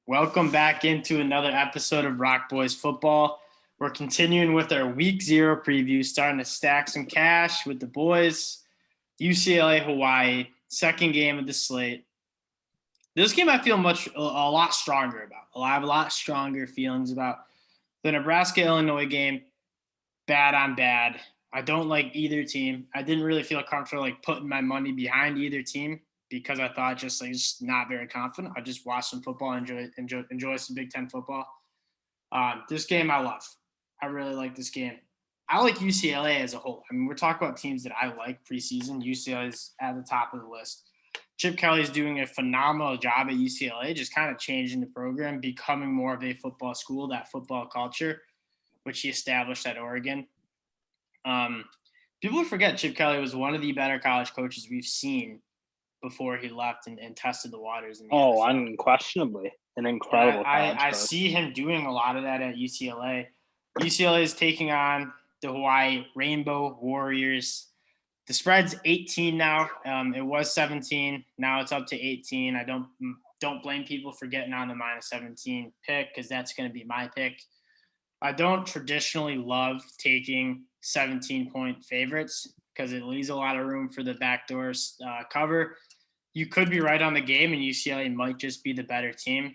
Welcome back into another episode of Rock Boys Football. We're continuing with our Week 0 preview, starting to stack some cash with the boys. UCLA, Hawaii, second game of the slate. This game I feel a lot stronger about. I have a lot stronger feelings about. The Nebraska-Illinois game, bad on bad. I don't like either team. I didn't really feel comfortable putting my money behind either team because I thought just not very confident. I just watch some football, enjoy some Big Ten football. This game I love. I really like this game. I like UCLA as a whole. I mean, we're talking about teams that I like preseason. UCLA is at the top of the list. Chip Kelly is doing a phenomenal job at UCLA, just kind of changing the program, becoming more of a football school, that football culture, which he established at Oregon. People forget Chip Kelly was one of the better college coaches we've seen before he left and tested the waters. Unquestionably. An incredible college I coach. see him doing a lot of that at UCLA. UCLA is taking on the Hawaii Rainbow Warriors. The spread's 18 now. It was 17. Now it's up to 18. I don't blame people for getting on the minus 17 pick because that's going to be my pick. I don't traditionally love taking 17-point favorites because it leaves a lot of room for the backdoor cover. You could be right on the game, and UCLA might just be the better team,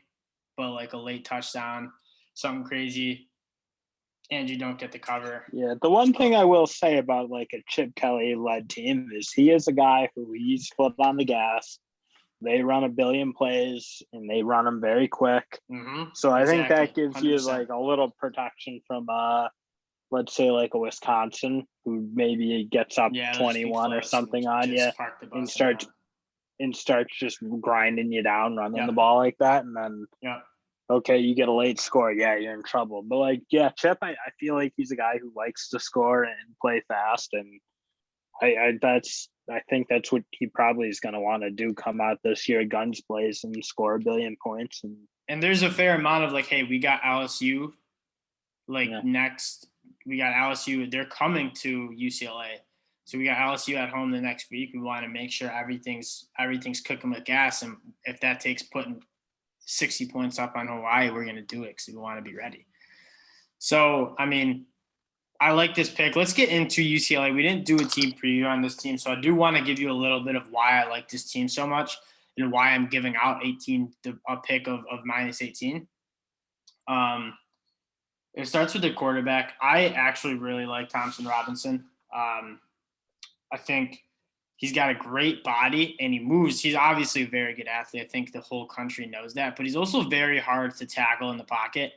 but like a late touchdown, something crazy, and you don't get the cover. Yeah, the one thing I will say about like a Chip Kelly-led team is he is a guy who he's foot on the gas. They run a billion plays, and they run them very quick. Mm-hmm. So I think that gives 100%. you like a little protection from, let's say, like a Wisconsin who maybe gets up 21 or something on you and starts just grinding you down, running the ball like that, and then okay, you get a late score, you're in trouble. But Chip, I feel like he's a guy who likes to score and play fast, and I think that's what he probably is going to want to do. Come out this year, guns blazing, and score a billion points. And there's a fair amount of hey, we got LSU. Next, we got LSU. They're coming to UCLA, so we got LSU at home the next week. We want to make sure everything's cooking with gas, and if that takes putting 60 points up on Hawaii, we're going to do it because we want to be ready. So, I mean, I like this pick. Let's get into UCLA. We didn't do a team preview on this team, so I do want to give you a little bit of why I like this team so much and why I'm giving out a pick of minus 18. It starts with the quarterback. I actually really like Thompson Robinson. I think he's got a great body and he moves. He's obviously a very good athlete. I think the whole country knows that, but he's also very hard to tackle in the pocket.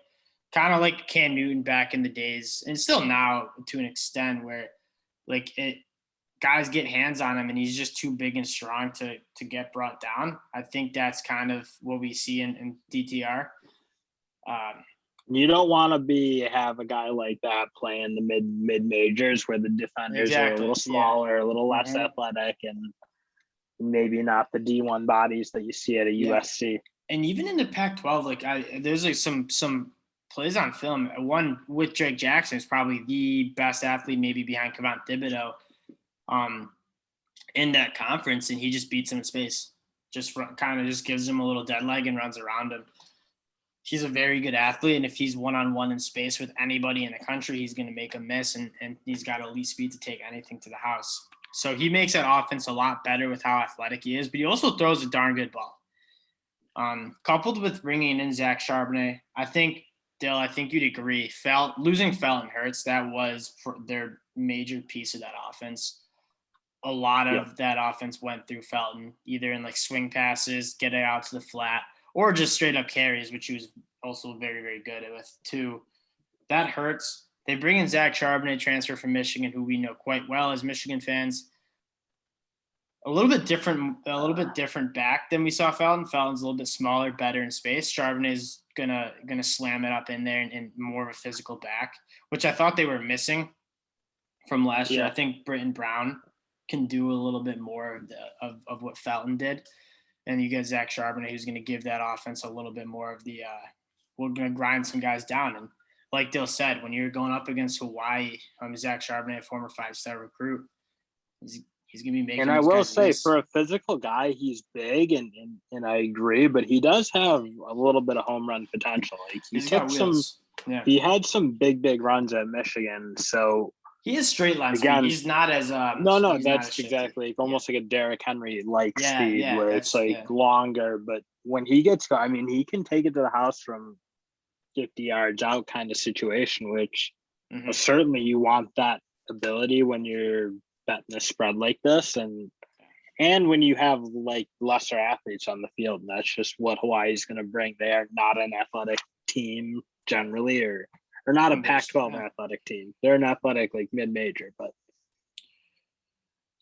Kind of like Cam Newton back in the days, and still now to an extent where guys get hands on him and he's just too big and strong to get brought down. I think that's kind of what we see in DTR. You don't want to have a guy like that playing the mid majors where the defenders are a little smaller, a little less athletic, and maybe not the D1 bodies that you see at a USC. And even in the Pac-12, there's some plays on film. One with Drake Jackson is probably the best athlete, maybe behind Kevon Thibodeau, in that conference, and he just beats him in space. Just kind of just gives him a little dead leg and runs around him. He's a very good athlete, and if he's one-on-one in space with anybody in the country, he's going to make a miss, and he's got elite speed to take anything to the house. So he makes that offense a lot better with how athletic he is, but he also throws a darn good ball. Coupled with bringing in Zach Charbonnet, I think you'd agree. Losing Felton hurts. That was their major piece of that offense. A lot of that offense went through Felton, either in swing passes, get it out to the flat, or just straight up carries, which he was also very, very good with too. That hurts. They bring in Zach Charbonnet, transfer from Michigan, who we know quite well as Michigan fans. A little bit different back than we saw Felton. Felton's a little bit smaller, better in space. Charbonnet is gonna slam it up in there and more of a physical back, which I thought they were missing from last year. I think Britton Brown can do a little bit more of what Felton did. And you get Zach Charbonnet, who's going to give that offense a little bit more of the we're going to grind some guys down. And like Dill said, when you're going up against Hawaii, Zach Charbonnet, a former 5-star recruit, he's He's going to be making. And I will say, for a physical guy, he's big, and I agree. But he does have a little bit of home run potential. Like he had some big runs at Michigan. So he is straight line speed. He's not as no. That's exactly almost like a Derrick Henry speed, where it's longer. But when he gets, I mean, he can take it to the house from 50 yards out, kind of situation. Which certainly you want that ability when you're betting a spread like this, and when you have like lesser athletes on the field. And that's just what Hawaii's going to bring. They are not an athletic team generally, or not a Pac-12 athletic team. They're an athletic like mid-major. But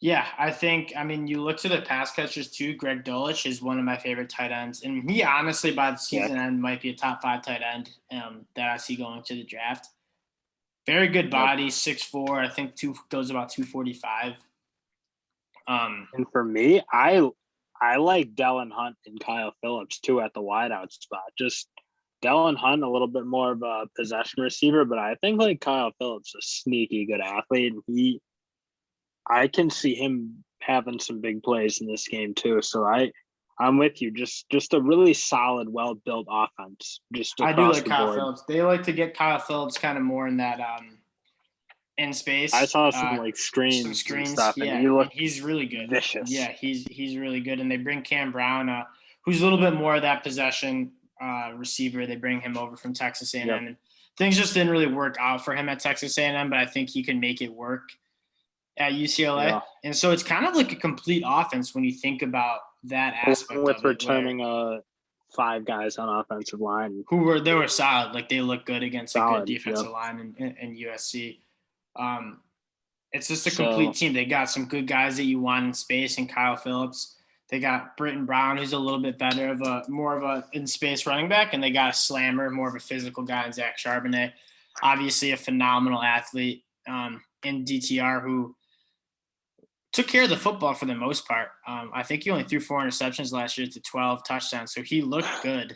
yeah, I mean, you look to the pass catchers too. Greg Dolich is one of my favorite tight ends, and he honestly by the season end might be a top 5 tight end that I see going to the draft. Very good body, 6'4". I think goes about 245. And for me, I like Dellen Hunt and Kyle Phillips too at the wideout spot. Just Dellen Hunt a little bit more of a possession receiver, but I think like Kyle Phillips is a sneaky good athlete, and I can see him having some big plays in this game too. So I'm with you. Just a really solid, well-built offense. I do like Kyle Phillips. They like to get Kyle Phillips kind of more in that in space. I saw some screens and stuff, and he's really good. Vicious. Yeah, he's really good. And they bring Cam Brown, who's a little bit more of that possession receiver. They bring him over from Texas A&M, and things just didn't really work out for him at Texas A&M, but I think he can make it work at UCLA. Yeah. And so it's kind of like a complete offense when you think about that aspect with returning 5 guys on offensive line they were solid. Like they look good against a good defensive line in USC. It's just a complete team. They got some good guys that you want in space, and Kyle Phillips. They got Britton Brown, who's a little bit better more of a in space running back, and they got a slammer, more of a physical guy in Zach Charbonnet. Obviously a phenomenal athlete in DTR who took care of the football for the most part. I think he only threw 4 interceptions last year to 12 touchdowns, so he looked good.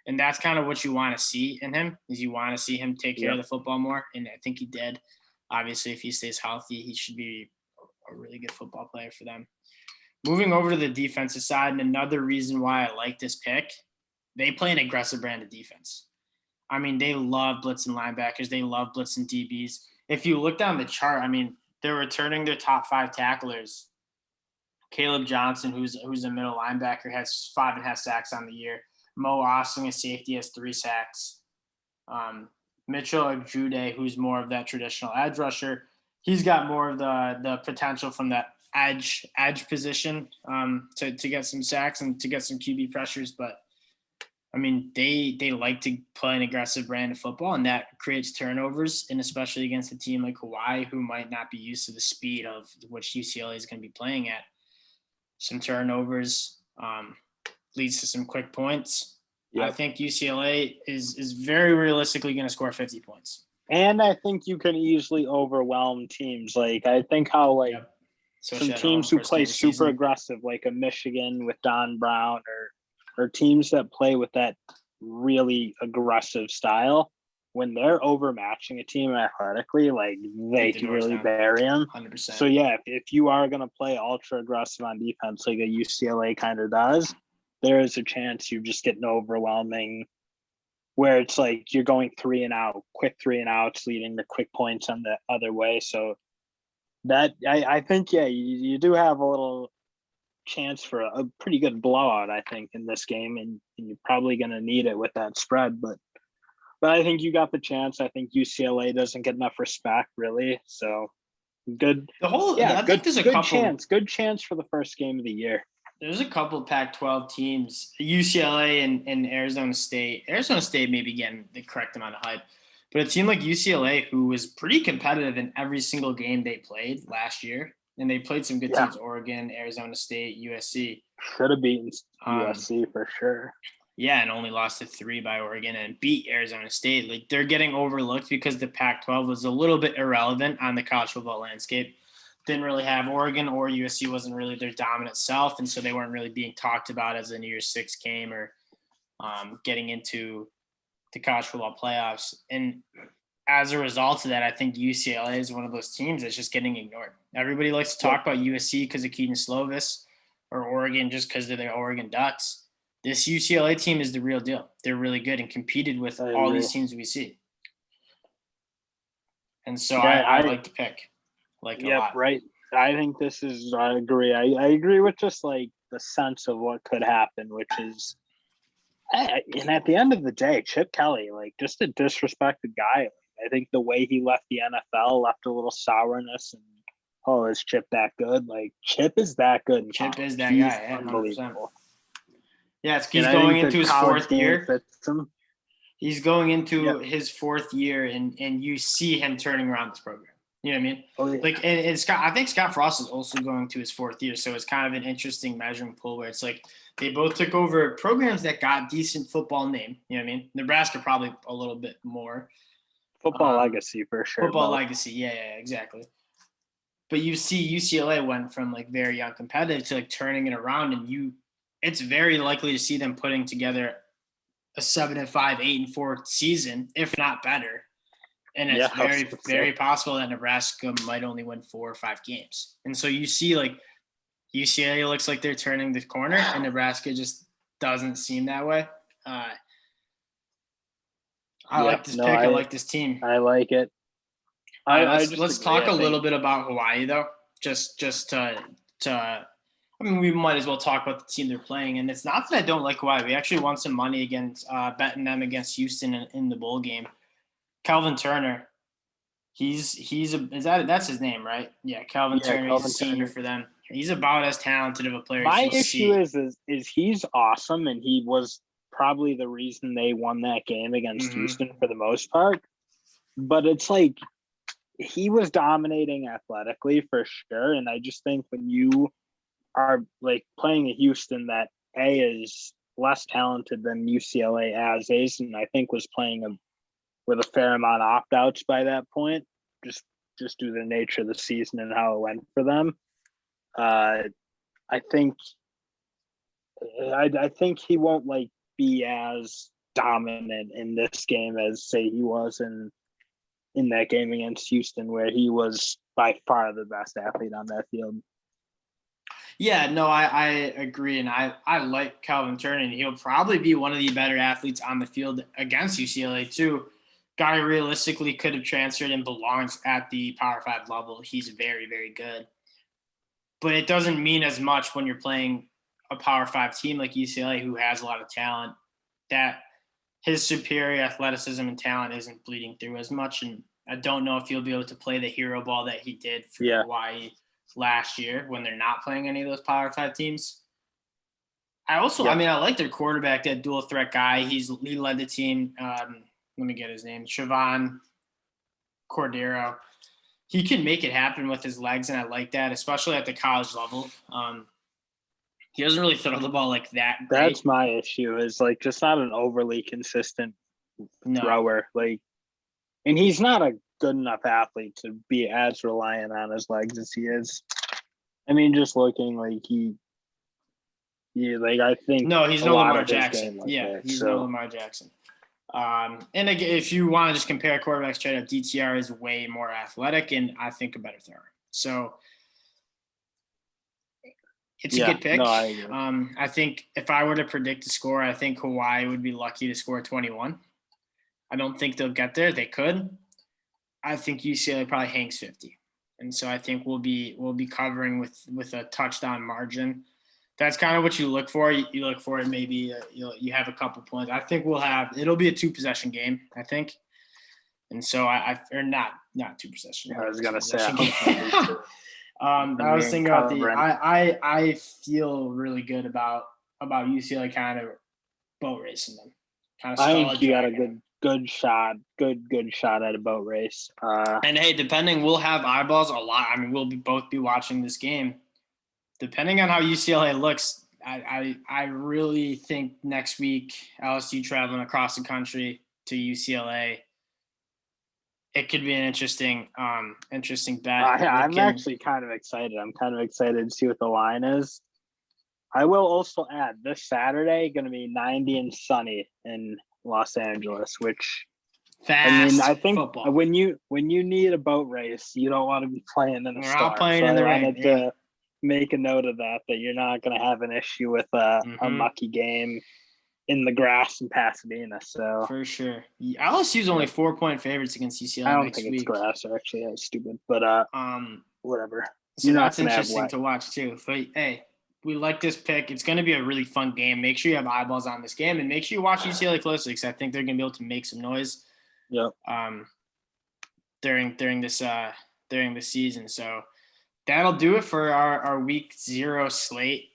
And that's kind of what you want to see in him, is you want to see him take care of the football more, and I think he did. Obviously, if he stays healthy, he should be a really good football player for them. Moving over to the defensive side, and another reason why I like this pick, they play an aggressive brand of defense. I mean, they love blitzing linebackers. They love blitzing DBs. If you look down the chart, I mean, they're returning their top 5 tacklers. Caleb Johnson, who's a middle linebacker, has 5.5 sacks on the year. Mo Austin, a safety, has 3 sacks. Mitchell Ajude, who's more of that traditional edge rusher, he's got more of the potential from that edge position to get some sacks and to get some QB pressures. But I mean, they like to play an aggressive brand of football, and that creates turnovers, and especially against a team like Hawaii, who might not be used to the speed of which UCLA is going to be playing at. Some turnovers leads to some quick points. Yep. I think UCLA is very realistically going to score 50 points. And I think you can easily overwhelm teams. Like, I think how, some teams who play super aggressive, like a Michigan with Don Brown, or teams that play with that really aggressive style, when they're overmatching a team athletically, they can really bury them. 100%. So, yeah, if you are going to play ultra aggressive on defense like a UCLA kind of does, there is a chance you just get an overwhelming where it's like you're going 3 and out, quick 3 and outs, leading to quick points on the other way. So that I think, you do have a little chance for a pretty good blowout, I think, in this game, and you're probably going to need it with that spread. But I think you got the chance. I think UCLA doesn't get enough respect, really. So good. Good chance for the first game of the year. There's a couple Pac-12 teams, UCLA and Arizona State. Arizona State may be getting the correct amount of hype, but a team like UCLA, who was pretty competitive in every single game they played last year, and they played some good teams, Oregon, Arizona State, USC. Should have beaten USC for sure. Yeah, and only lost to 3 by Oregon and beat Arizona State. Like, they're getting overlooked because the Pac-12 was a little bit irrelevant on the college football landscape. Didn't really have Oregon, or USC wasn't really their dominant self, and so they weren't really being talked about as a New Year's 6 game or getting into the college football playoffs. And as a result of that, I think UCLA is one of those teams that's just getting ignored. Everybody likes to talk about USC because of Keaton Slovis, or Oregon just because they're the Oregon Ducks. This UCLA team is the real deal. They're really good and competed with all these teams we see. And so I like the pick. A lot. Right. I think this is, I agree. I agree with just like the sense of what could happen, which is, and at the end of the day, Chip Kelly, like, just a disrespected guy. I think the way he left the NFL left a little sourness. And is Chip that good? Like, Chip is that good. Chip is that guy. Unbelievable. Yeah, he's going into his fourth year. He's going into his fourth year, and you see him turning around this program. You know what I mean? Oh, yeah. Like, and Scott, I think Scott Frost is also going to his fourth year, so it's kind of an interesting measuring pool where it's like they both took over programs that got decent football name. You know what I mean? Nebraska probably a little bit more. Football legacy for sure. Football legacy, yeah, exactly. But you see UCLA went from like very uncompetitive to like turning it around, and it's very likely to see them putting together a 7-5, 8-4 season, if not better. And it's very possible that Nebraska might only win 4 or 5 games. And so you see, like, UCLA looks like they're turning the corner, and Nebraska just doesn't seem that way. I like this pick. I like this team. I like it. Let's talk a little bit about Hawaii, though. Just to I mean, we might as well talk about the team they're playing. And it's not that I don't like Hawaii. We actually won some money against betting them against Houston in the bowl game. Calvin Turner, that's his name, right? Yeah, Calvin Turner. He's a senior for them. He's about as talented of a player. My issue is he's awesome, and he was probably the reason they won that game against Houston for the most part. But it's like he was dominating athletically for sure, and I just think when you are like playing a Houston that is less talented than UCLA as is, and I think was playing with a fair amount of opt-outs by that point, just due to the nature of the season and how it went for them. I think he won't like be as dominant in this game as say he was in that game against Houston, where he was by far the best athlete on that field. Yeah, no, I agree, and I like Calvin Turner, and he'll probably be one of the better athletes on the field against UCLA too. Guy realistically could have transferred and belongs at the Power 5 level. He's very, very good. But it doesn't mean as much when you're playing a Power 5 team like UCLA, who has a lot of talent, that his superior athleticism and talent isn't bleeding through as much. And I don't know if he'll be able to play the hero ball that he did for Hawaii last year when they're not playing any of those Power 5 teams. I like their quarterback, that dual threat guy. He led the team. Let me get his name. Siobhan Cordero. He can make it happen with his legs, and I like that, especially at the college level. He doesn't really throw the ball like that great. That's my issue, is like just not an overly consistent thrower. Like, and he's not a good enough athlete to be as reliant on his legs as he is. I mean, just looking like I think he's no Lamar Jackson. He's no Lamar Jackson. And again, if you want to just compare quarterbacks straight up, DTR is way more athletic and I think a better thrower. So it's a good pick. No, I agree. I think if I were to predict a score, I think Hawaii would be lucky to score 21. I don't think they'll get there. They could. I think UCLA probably hangs 50. And so I think we'll be covering with a touchdown margin. That's kind of what you look for. You look for it. Maybe you have a couple points. I think it'll be a 2-possession game, I think. And so not 2-possession. I was gonna say. I was thinking about I feel really good about UCLA kind of boat racing them. Kind of. I think you got a good shot at a boat race. And hey, we'll have eyeballs a lot. I mean, we'll both be watching this game. Depending on how UCLA looks, I really think next week, LSU traveling across the country to UCLA, it could be an interesting bet. I'm actually kind of excited. I'm kind of excited to see what the line is. I will also add, this Saturday going to be 90 and sunny in Los Angeles, which Fast. I think football. when you need a boat race, you don't want to be playing in a We're storm. all playing in the rain. I wanted to make a note of that you're not going to have an issue with a mucky game in the grass in Pasadena. So for sure, LSU's only 4-point favorites against UCLA. I don't think it's grass. Actually, that's stupid. But whatever. So that's interesting to watch too. But hey, we like this pick. It's going to be a really fun game. Make sure you have eyeballs on this game, and make sure you watch UCLA closely because I think they're going to be able to make some noise. Yep. During this season. So that'll do it for our week 0 slate.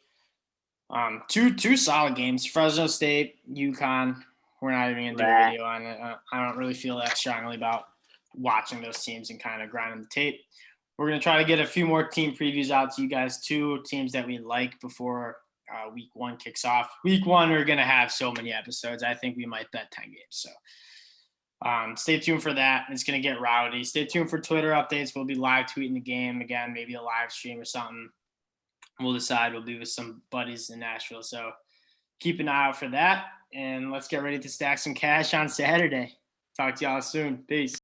Two solid games. Fresno State, UConn. We're not even gonna do a video on it. I don't really feel that strongly about watching those teams and kind of grinding the tape. We're gonna try to get a few more team previews out to you guys. 2 teams that we like before week 1 kicks off. Week 1, we're gonna have so many episodes. I think we might bet 10 games. So stay tuned for that. It's going to get rowdy. Stay tuned for Twitter updates. We'll be live tweeting the game again, maybe a live stream or something. We'll decide. We'll be with some buddies in Nashville. So keep an eye out for that. And let's get ready to stack some cash on Saturday. Talk to y'all soon. Peace.